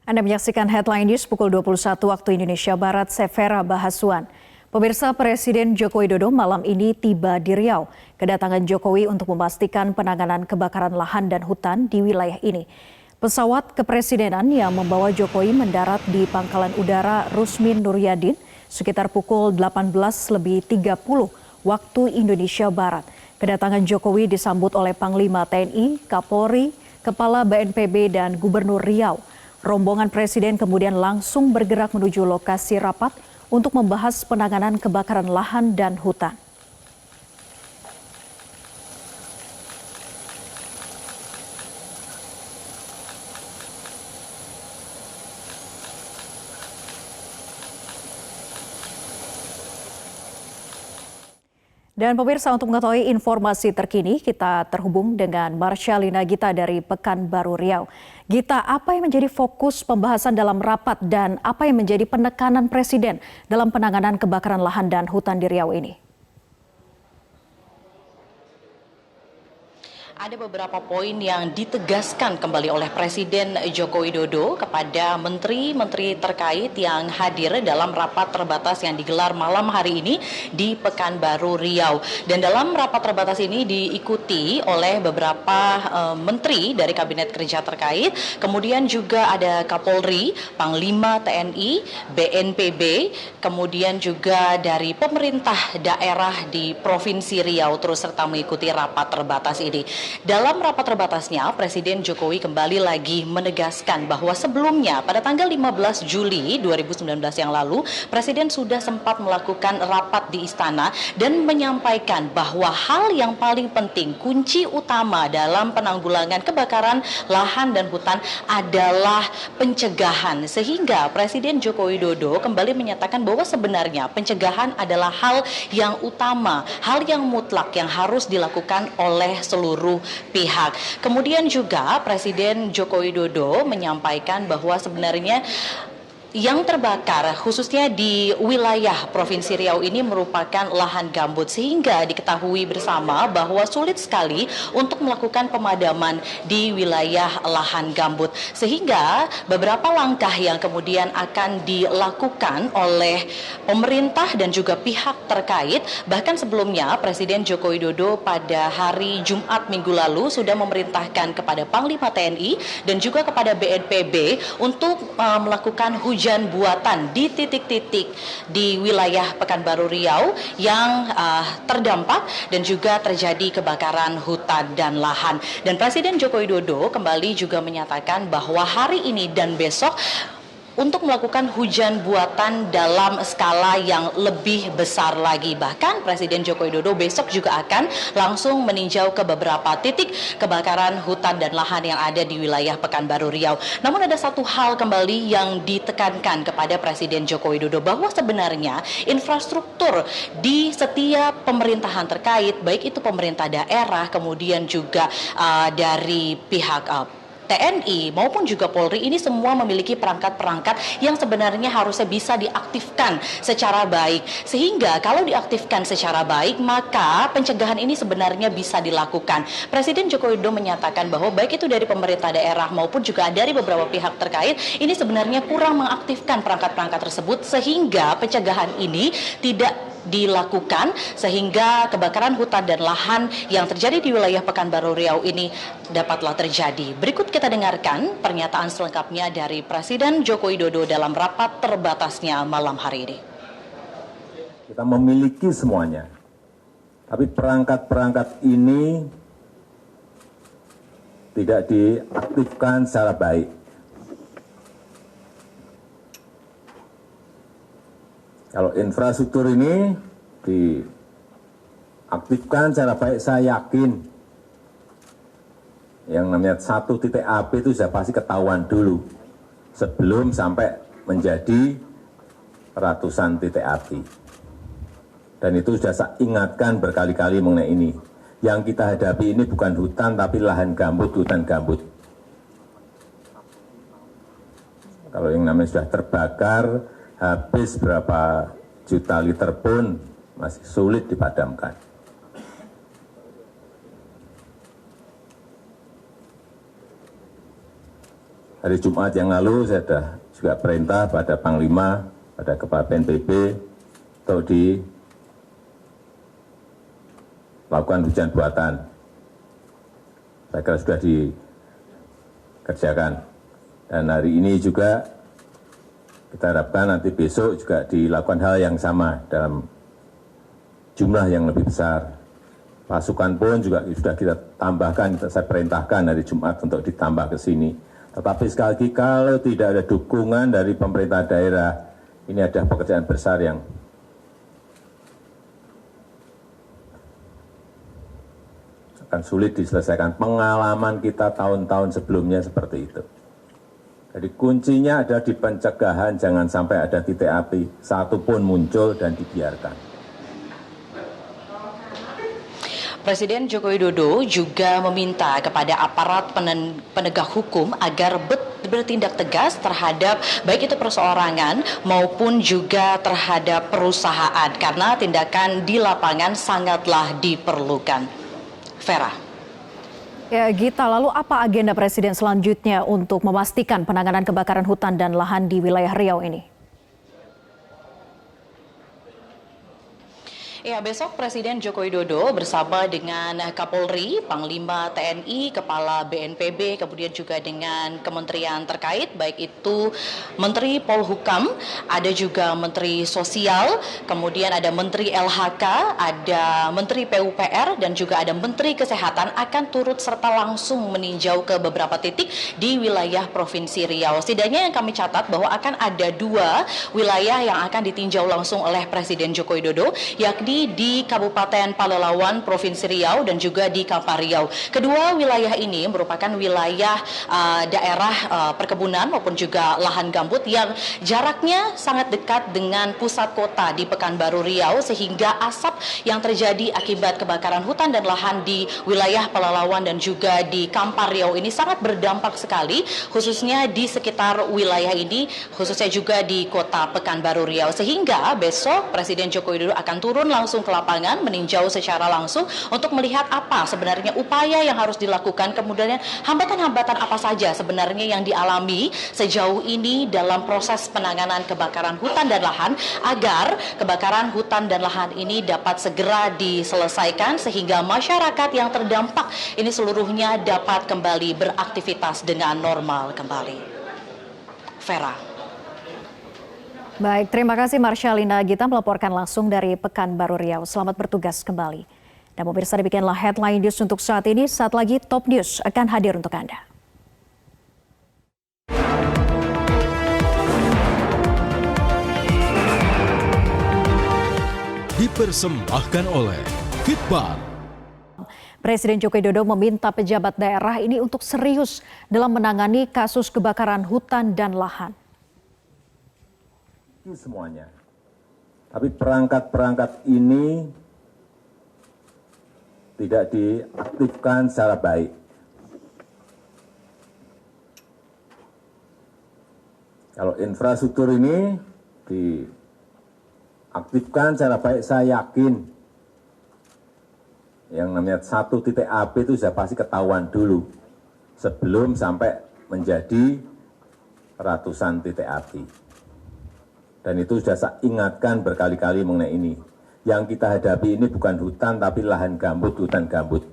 Anda menyaksikan Headline News pukul 21 waktu Indonesia Barat, saya Vera Bahasuan. Pemirsa, Presiden Joko Widodo malam ini tiba di Riau. Kedatangan Jokowi untuk memastikan penanganan kebakaran lahan dan hutan di wilayah ini. Pesawat kepresidenan yang membawa Jokowi mendarat di Pangkalan Udara Rusmin Nuryadin sekitar pukul 18.30 waktu Indonesia Barat. Kedatangan Jokowi disambut oleh Panglima TNI, Kapolri, Kepala BNPB, dan Gubernur Riau. Rombongan Presiden kemudian langsung bergerak menuju lokasi rapat untuk membahas penanganan kebakaran lahan dan hutan. Dan pemirsa, untuk mengetahui informasi terkini, kita terhubung dengan Marshalina Gita dari Pekanbaru Riau. Gita, apa yang menjadi fokus pembahasan dalam rapat dan apa yang menjadi penekanan Presiden dalam penanganan kebakaran lahan dan hutan di Riau ini? Ada beberapa poin yang ditegaskan kembali oleh Presiden Joko Widodo kepada menteri-menteri terkait yang hadir dalam rapat terbatas yang digelar malam hari ini di Pekanbaru Riau. Dan dalam rapat terbatas ini diikuti oleh beberapa menteri dari Kabinet Kerja terkait, kemudian juga ada Kapolri, Panglima TNI, BNPB, kemudian juga dari pemerintah daerah di Provinsi Riau turut serta mengikuti rapat terbatas ini. Dalam rapat terbatasnya, Presiden Jokowi kembali lagi menegaskan bahwa sebelumnya pada tanggal 15 Juli 2019 yang lalu, Presiden sudah sempat melakukan rapat di istana dan menyampaikan bahwa hal yang paling penting, kunci utama dalam penanggulangan kebakaran lahan dan hutan adalah pencegahan. Sehingga Presiden Joko Widodo kembali menyatakan bahwa sebenarnya pencegahan adalah hal yang utama, hal yang mutlak yang harus dilakukan oleh seluruh pihak. Kemudian juga Presiden Joko Widodo menyampaikan bahwa sebenarnya yang terbakar khususnya di wilayah Provinsi Riau ini merupakan lahan gambut, sehingga diketahui bersama bahwa sulit sekali untuk melakukan pemadaman di wilayah lahan gambut. Sehingga beberapa langkah yang kemudian akan dilakukan oleh pemerintah dan juga pihak terkait, bahkan sebelumnya Presiden Joko Widodo pada hari Jumat minggu lalu sudah memerintahkan kepada Panglima TNI dan juga kepada BNPB untuk melakukan hujan buatan di titik-titik di wilayah Pekanbaru Riau yang terdampak dan juga terjadi kebakaran hutan dan lahan. Dan Presiden Joko Widodo kembali juga menyatakan bahwa hari ini dan besok untuk melakukan hujan buatan dalam skala yang lebih besar lagi. Bahkan Presiden Joko Widodo besok juga akan langsung meninjau ke beberapa titik kebakaran hutan dan lahan yang ada di wilayah Pekanbaru Riau. Namun ada satu hal kembali yang ditekankan kepada Presiden Joko Widodo, bahwa sebenarnya infrastruktur di setiap pemerintahan terkait, baik itu pemerintah daerah, kemudian juga dari pihak TNI maupun juga Polri, ini semua memiliki perangkat-perangkat yang sebenarnya harusnya bisa diaktifkan secara baik. Sehingga kalau diaktifkan secara baik, maka pencegahan ini sebenarnya bisa dilakukan. Presiden Joko Widodo menyatakan bahwa baik itu dari pemerintah daerah maupun juga dari beberapa pihak terkait, ini sebenarnya kurang mengaktifkan perangkat-perangkat tersebut, sehingga pencegahan ini tidak dilakukan, sehingga kebakaran hutan dan lahan yang terjadi di wilayah Pekanbaru Riau ini dapatlah terjadi. Berikut kita dengarkan pernyataan selengkapnya dari Presiden Joko Widodo dalam rapat terbatasnya malam hari ini. Kita memiliki semuanya, tapi perangkat-perangkat ini tidak diaktifkan secara baik. Kalau infrastruktur ini diaktifkan secara baik, saya yakin yang namanya satu titik api itu sudah pasti ketahuan dulu sebelum sampai menjadi ratusan titik api. Dan itu sudah saya ingatkan berkali-kali mengenai ini. Yang kita hadapi ini bukan hutan, tapi lahan gambut, hutan gambut. Kalau yang namanya sudah terbakar, habis berapa juta liter pun masih sulit dipadamkan. Hari Jumat yang lalu saya sudah juga perintah pada Panglima, pada Kepala BNPB untuk dilakukan hujan buatan. Saya kira sudah dikerjakan. Dan hari ini juga kita harapkan nanti besok juga dilakukan hal yang sama dalam jumlah yang lebih besar. Pasukan pun juga sudah kita tambahkan, saya perintahkan hari Jumat untuk ditambah ke sini. Tetapi sekali lagi kalau tidak ada dukungan dari pemerintah daerah, ini ada pekerjaan besar yang akan sulit diselesaikan. Pengalaman kita tahun-tahun sebelumnya seperti itu. Jadi kuncinya ada di pencegahan, jangan sampai ada titik api satupun muncul dan dibiarkan. Presiden Joko Widodo juga meminta kepada aparat penegak hukum agar bertindak tegas terhadap baik itu perseorangan maupun juga terhadap perusahaan karena tindakan di lapangan sangatlah diperlukan. Vera. Ya, Gita, lalu apa agenda Presiden selanjutnya untuk memastikan penanganan kebakaran hutan dan lahan di wilayah Riau ini? Ya, besok Presiden Joko Widodo bersama dengan Kapolri, Panglima TNI, Kepala BNPB, kemudian juga dengan kementerian terkait, baik itu Menteri Polhukam, ada juga Menteri Sosial, kemudian ada Menteri LHK, ada Menteri PUPR, dan juga ada Menteri Kesehatan akan turut serta langsung meninjau ke beberapa titik di wilayah Provinsi Riau. Setidaknya yang kami catat bahwa akan ada 2 wilayah yang akan ditinjau langsung oleh Presiden Joko Widodo, yakni di Kabupaten Palelawan, Provinsi Riau, dan juga di Kampar Riau. Kedua wilayah ini merupakan wilayah daerah perkebunan maupun juga lahan gambut yang jaraknya sangat dekat dengan pusat kota di Pekanbaru Riau, sehingga asap yang terjadi akibat kebakaran hutan dan lahan di wilayah Palelawan dan juga di Kampar Riau ini sangat berdampak sekali, khususnya di sekitar wilayah ini, khususnya juga di kota Pekanbaru Riau. Sehingga besok Presiden Joko Widodo akan turun langsung ke lapangan, meninjau secara langsung untuk melihat apa sebenarnya upaya yang harus dilakukan, kemudian hambatan-hambatan apa saja sebenarnya yang dialami sejauh ini dalam proses penanganan kebakaran hutan dan lahan, agar kebakaran hutan dan lahan ini dapat segera diselesaikan sehingga masyarakat yang terdampak ini seluruhnya dapat kembali beraktivitas dengan normal kembali. Vera. Baik, terima kasih Marshalina Gita melaporkan langsung dari Pekanbaru Riau. Selamat bertugas kembali. Dan pemirsa, demikianlah headline news untuk saat ini. Saat lagi Top News akan hadir untuk Anda. Dipersembahkan oleh Fitbar. Presiden Joko Widodo meminta pejabat daerah ini untuk serius dalam menangani kasus kebakaran hutan dan lahan. Semuanya. Tapi perangkat-perangkat ini tidak diaktifkan secara baik. Kalau infrastruktur ini diaktifkan secara baik, saya yakin yang namanya satu titik api itu sudah pasti ketahuan dulu sebelum sampai menjadi ratusan titik api. Dan itu sudah saya ingatkan berkali-kali mengenai ini. Yang kita hadapi ini bukan hutan, tapi lahan gambut, hutan gambut.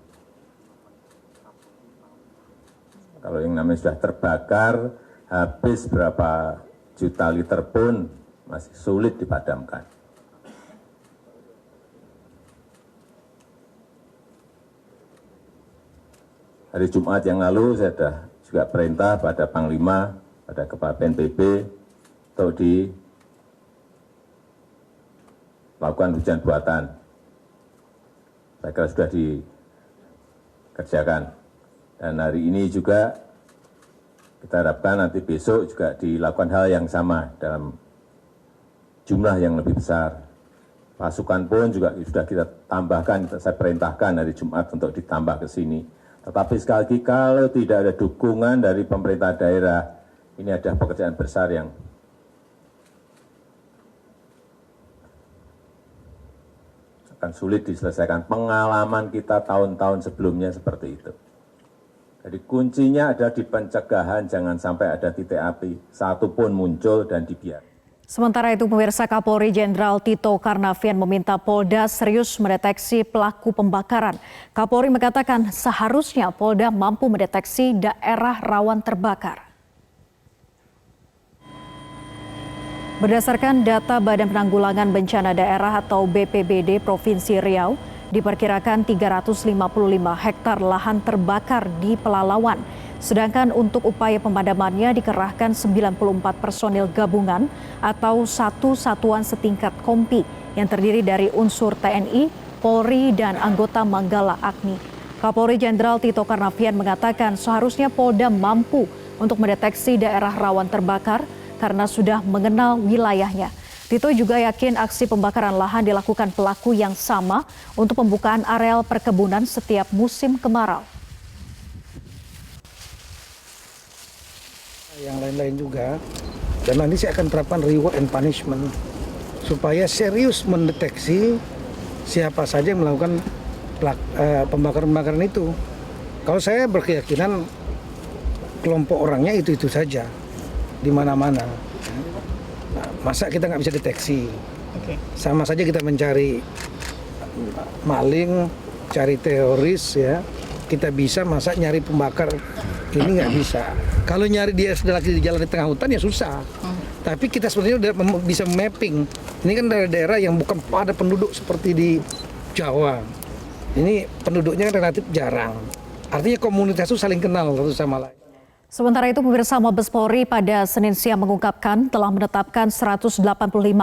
Kalau yang namanya sudah terbakar, habis berapa juta liter pun masih sulit dipadamkan. Hari Jumat yang lalu saya sudah juga perintah pada Panglima, pada Kepala BNPB, untuk lakukan hujan buatan. Saya kira sudah dikerjakan. Dan hari ini juga kita harapkan nanti besok juga dilakukan hal yang sama dalam jumlah yang lebih besar. Pasukan pun juga sudah kita tambahkan, saya perintahkan hari Jumat untuk ditambah ke sini. Tetapi sekali lagi kalau tidak ada dukungan dari pemerintah daerah, ini ada pekerjaan besar yang akan sulit diselesaikan. Pengalaman kita tahun-tahun sebelumnya seperti itu. Jadi kuncinya ada di pencegahan, jangan sampai ada titik api satupun muncul dan dibiarkan. Sementara itu, pemirsa, Kapolri Jenderal Tito Karnavian meminta Polda serius mendeteksi pelaku pembakaran. Kapolri mengatakan seharusnya Polda mampu mendeteksi daerah rawan terbakar. Berdasarkan data Badan Penanggulangan Bencana Daerah atau BPBD Provinsi Riau, diperkirakan 355 hektar lahan terbakar di Pelalawan. Sedangkan untuk upaya pemadamannya dikerahkan 94 personil gabungan atau satu satuan setingkat Kompi yang terdiri dari unsur TNI, Polri, dan anggota Manggala Agni. Kapolri Jenderal Tito Karnavian mengatakan seharusnya Polda mampu untuk mendeteksi daerah rawan terbakar karena sudah mengenal wilayahnya. Tito juga yakin aksi pembakaran lahan dilakukan pelaku yang sama untuk pembukaan areal perkebunan setiap musim kemarau. Yang lain-lain juga, dan nanti saya akan terapkan reward and punishment supaya serius mendeteksi siapa saja yang melakukan pembakaran-pembakaran itu. Kalau saya berkeyakinan kelompok orangnya itu saja di mana-mana. Nah, masa kita nggak bisa deteksi? Sama saja kita mencari maling, cari teroris, ya. Kita bisa, masa nyari pembakar ini nggak bisa. Kalau nyari dia sudah lagi di jalan di tengah hutan ya susah. Tapi kita sebenarnya udah bisa mapping. Ini kan daerah-daerah yang bukan padat penduduk seperti di Jawa. Ini penduduknya relatif jarang. Artinya komunitas itu saling kenal satu sama lain. Sementara itu, pemirsa, Mabes Polri pada Senin siang mengungkapkan telah menetapkan 185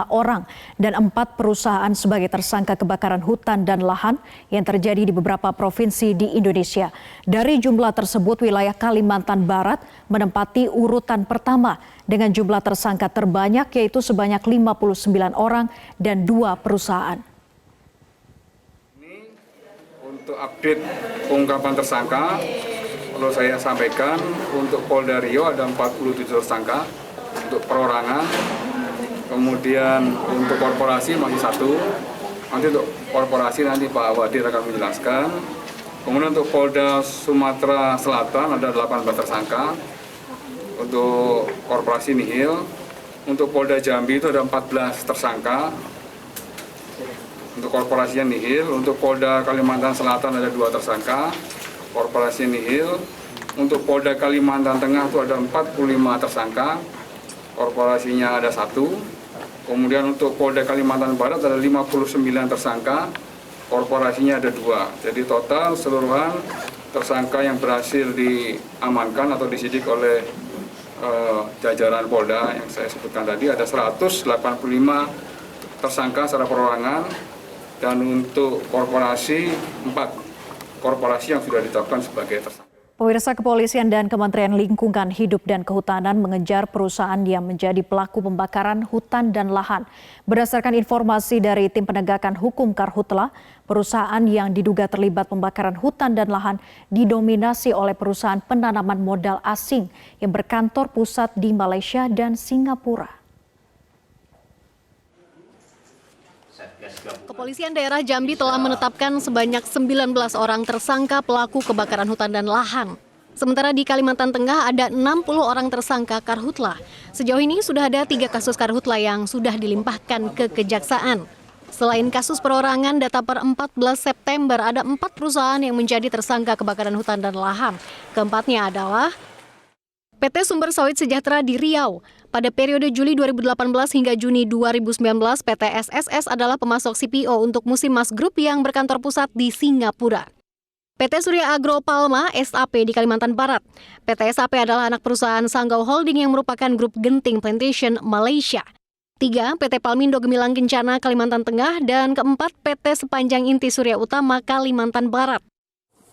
orang dan 4 perusahaan sebagai tersangka kebakaran hutan dan lahan yang terjadi di beberapa provinsi di Indonesia. Dari jumlah tersebut, wilayah Kalimantan Barat menempati urutan pertama dengan jumlah tersangka terbanyak, yaitu sebanyak 59 orang dan 2 perusahaan. Ini untuk update pengungkapan tersangka, perlu saya sampaikan untuk Polda Riau ada 47 tersangka untuk perorangan, kemudian untuk korporasi masih 1, nanti untuk korporasi nanti Pak Wadir akan menjelaskan. Kemudian untuk Polda Sumatera Selatan ada 18 tersangka untuk korporasi nihil, untuk Polda Jambi itu ada 14 tersangka untuk korporasinya nihil, untuk Polda Kalimantan Selatan ada 2 tersangka korporasi nihil, untuk Polda Kalimantan Tengah itu ada 45 tersangka, korporasinya ada 1, kemudian untuk Polda Kalimantan Barat ada 59 tersangka, korporasinya ada 2. Jadi total seluruhan tersangka yang berhasil diamankan atau disidik oleh jajaran Polda yang saya sebutkan tadi ada 185 tersangka secara perorangan, dan untuk korporasi 4 korporasi yang sudah ditetapkan sebagai tersangka. Pemirsa, Kepolisian dan Kementerian Lingkungan Hidup dan Kehutanan mengejar perusahaan yang menjadi pelaku pembakaran hutan dan lahan. Berdasarkan informasi dari Tim Penegakan Hukum Karhutla, perusahaan yang diduga terlibat pembakaran hutan dan lahan didominasi oleh perusahaan penanaman modal asing yang berkantor pusat di Malaysia dan Singapura. Kepolisian daerah Jambi telah menetapkan sebanyak 19 orang tersangka pelaku kebakaran hutan dan lahan. Sementara di Kalimantan Tengah ada 60 orang tersangka karhutla. Sejauh ini sudah ada 3 kasus karhutla yang sudah dilimpahkan ke kejaksaan. Selain kasus perorangan, data per 14 September ada 4 perusahaan yang menjadi tersangka kebakaran hutan dan lahan. Keempatnya adalah PT Sumber Sawit Sejahtera di Riau. Pada periode Juli 2018 hingga Juni 2019, PT SSS adalah pemasok CPO untuk Musim Mas Group yang berkantor pusat di Singapura. PT Surya Agro Palma SAP di Kalimantan Barat. PT SAP adalah anak perusahaan Sanggau Holding yang merupakan grup Genting Plantation Malaysia. 3. PT Palmindo Gemilang Kencana Kalimantan Tengah. Dan keempat, PT Sepanjang Inti Surya Utama Kalimantan Barat.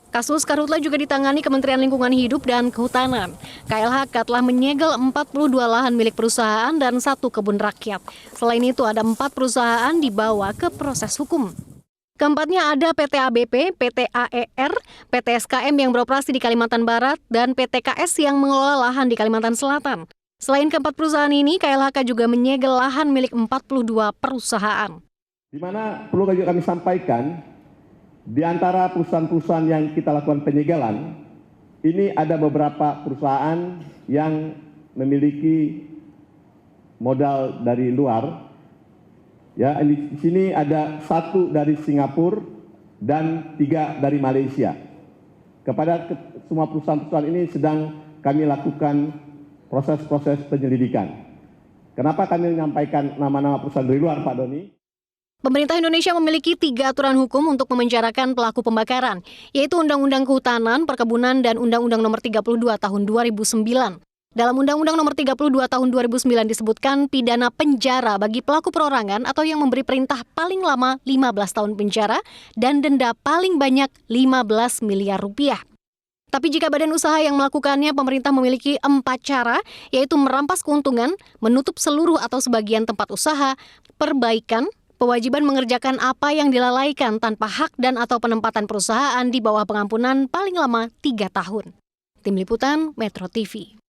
Kasus karhutla juga ditangani Kementerian Lingkungan Hidup dan Kehutanan. KLHK telah menyegel 42 lahan milik perusahaan dan 1 kebun rakyat. Selain itu ada 4 perusahaan dibawa ke proses hukum. Keempatnya ada PT ABP, PT AER, PT SKM yang beroperasi di Kalimantan Barat, dan PT KS yang mengelola lahan di Kalimantan Selatan. Selain keempat perusahaan ini, KLHK juga menyegel lahan milik 42 perusahaan. Di mana perlu kami sampaikan, di antara perusahaan-perusahaan yang kita lakukan penyegelan, ini ada beberapa perusahaan yang memiliki modal dari luar. Ya, di sini ada 1 dari Singapura dan 3 dari Malaysia. Kepada semua perusahaan-perusahaan ini sedang kami lakukan proses-proses penyelidikan. Kenapa kami menyampaikan nama-nama perusahaan dari luar, Pak Doni? Pemerintah Indonesia memiliki 3 aturan hukum untuk memenjarakan pelaku pembakaran, yaitu Undang-Undang Kehutanan, Perkebunan, dan Undang-Undang Nomor 32 Tahun 2009. Dalam Undang-Undang Nomor 32 Tahun 2009 disebutkan pidana penjara bagi pelaku perorangan atau yang memberi perintah paling lama 15 tahun penjara dan denda paling banyak 15 miliar rupiah. Tapi jika badan usaha yang melakukannya, pemerintah memiliki 4 cara, yaitu merampas keuntungan, menutup seluruh atau sebagian tempat usaha, perbaikan, kewajiban mengerjakan apa yang dilalaikan tanpa hak dan atau penempatan perusahaan di bawah pengampunan paling lama 3 tahun. Tim Liputan Metro TV.